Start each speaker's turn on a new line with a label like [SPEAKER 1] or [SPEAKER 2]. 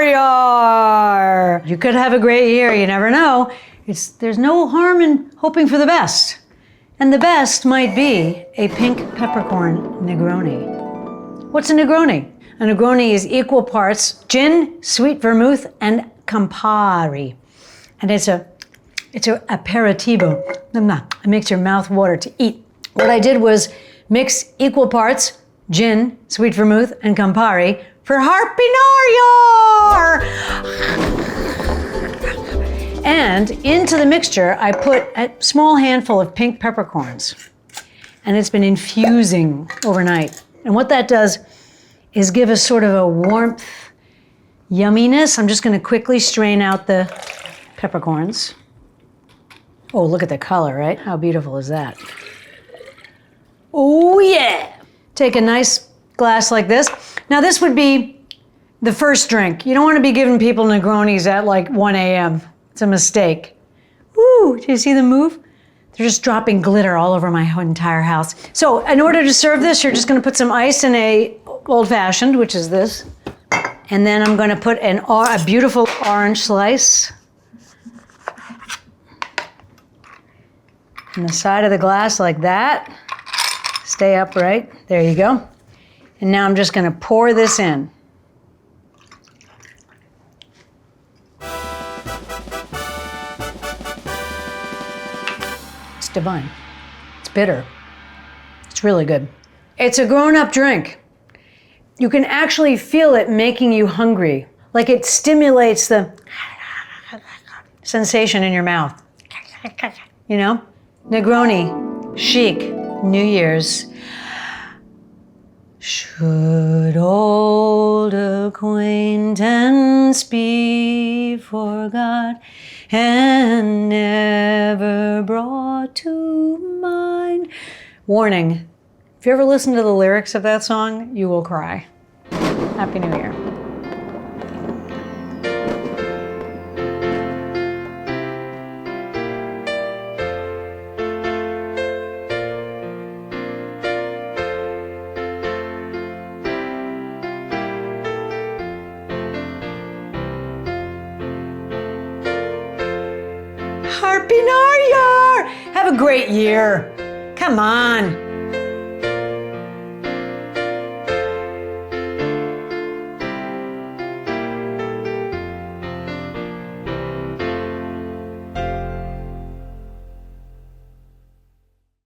[SPEAKER 1] Yar! You could have a great year, you never know. There's no harm in hoping for the best. And the best might be a pink peppercorn Negroni. What's a Negroni? A Negroni is equal parts gin, sweet vermouth, and Campari. And it's an aperitivo. It makes your mouth water to eat. What I did was mix equal parts gin, sweet vermouth, and Campari for Harpinariar! And into the mixture, I put a small handful of pink peppercorns. And it's been infusing overnight. And what that does is give us sort of a warmth, yumminess. I'm just going to quickly strain out the peppercorns. Oh, look at the color, right? How beautiful is that? Oh, yeah. Take a nice glass like this. Now, this would be the first drink. You don't want to be giving people Negronis at like 1 a.m. It's a mistake. Woo, do you see the move? They're just dropping glitter all over my entire house. So in order to serve this, you're just going to put some ice in a old-fashioned, which is this. And then I'm going to put a beautiful orange slice on the side of the glass like that. Stay upright. There you go. And now I'm just going to pour this in. It's divine. It's bitter. It's really good. It's a grown-up drink. You can actually feel it making you hungry. Like it stimulates the sensation in your mouth. You know? Negroni, chic, New Year's. Should old acquaintance be forgot and never brought to mind? Warning, if you ever listen to the lyrics of that song, you will cry. Happy New Year. Harpinariar! Have a great year. Come on.